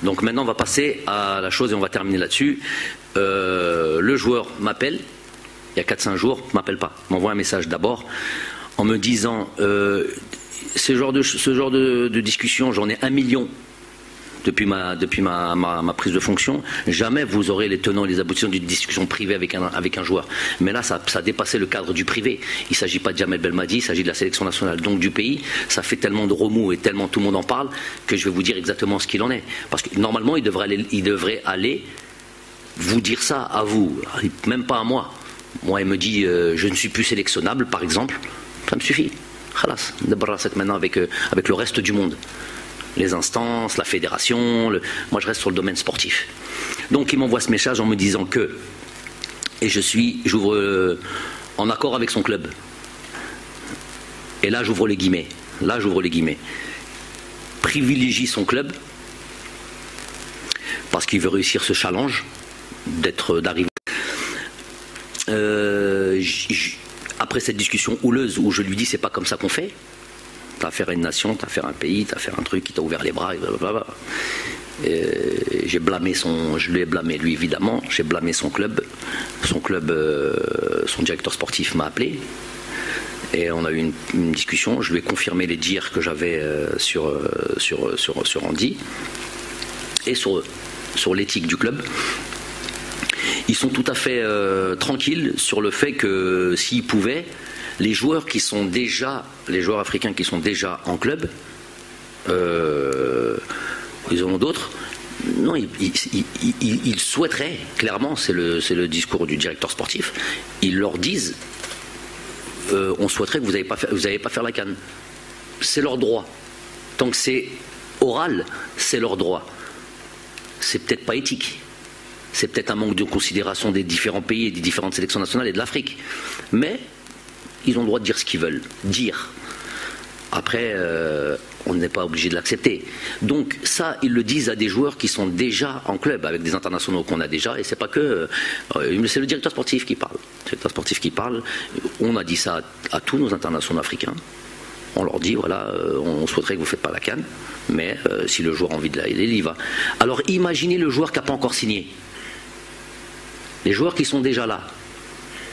Donc maintenant on va passer à la chose et on va terminer là-dessus. Le joueur m'appelle, il y a 4-5 jours, m'appelle pas, m'envoie un message d'abord en me disant ce genre de discussion, j'en ai 1 million depuis ma prise de fonction. Jamais vous aurez les tenants et les aboutissants d'une discussion privée avec un joueur. Mais là, ça a dépassé le cadre du privé. Il ne s'agit pas de Jamel Belmadi, il s'agit de la sélection nationale, donc du pays. Ça fait tellement de remous et tellement tout le monde en parle que je vais vous dire exactement ce qu'il en est. Parce que normalement, il devrait aller vous dire ça à vous, même pas à moi. Moi, il me dit je ne suis plus sélectionnable, par exemple. Ça me suffit. Khalas, maintenant avec le reste du monde. Les instances, la fédération, moi je reste sur le domaine sportif. Donc il m'envoie ce message en me disant que, et j'ouvre en accord avec son club. Et là j'ouvre les guillemets, privilégie son club parce qu'il veut réussir ce challenge d'arriver. Après cette discussion houleuse où je lui dis c'est pas comme ça qu'on fait. T'as affaire à une nation, t'as affaire à un pays, t'as affaire à un truc qui t'a ouvert les bras, blablabla. Je lui ai blâmé lui évidemment, j'ai blâmé son club, son directeur sportif m'a appelé et on a eu une discussion, je lui ai confirmé les dires que j'avais sur Andy et sur l'éthique du club. Ils sont tout à fait tranquilles sur le fait que s'ils pouvaient, les joueurs africains qui sont déjà en club, ils en ont d'autres. Non, ils souhaiteraient, clairement, c'est le discours du directeur sportif, ils leur disent on souhaiterait que vous n'allez pas faire la CAN. C'est leur droit. Tant que c'est oral, c'est leur droit. C'est peut-être pas éthique. C'est peut-être un manque de considération des différents pays et des différentes sélections nationales et de l'Afrique. Mais ils ont le droit de dire ce qu'ils veulent dire. Après, on n'est pas obligé de l'accepter. Donc ça, ils le disent à des joueurs qui sont déjà en club, avec des internationaux qu'on a déjà, et c'est pas que... c'est le directeur sportif qui parle. On a dit ça à tous nos internationaux africains. On leur dit, voilà, on souhaiterait que vous ne faites pas la CAN, mais si le joueur a envie de l'aller, il y va. Alors imaginez le joueur qui n'a pas encore signé. Les joueurs qui sont déjà là.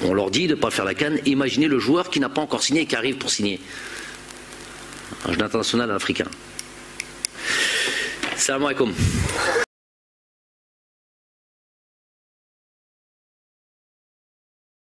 On leur dit de ne pas faire la CAN. Imaginez le joueur qui n'a pas encore signé et qui arrive pour signer. Un jeu international africain. Salam alaikum.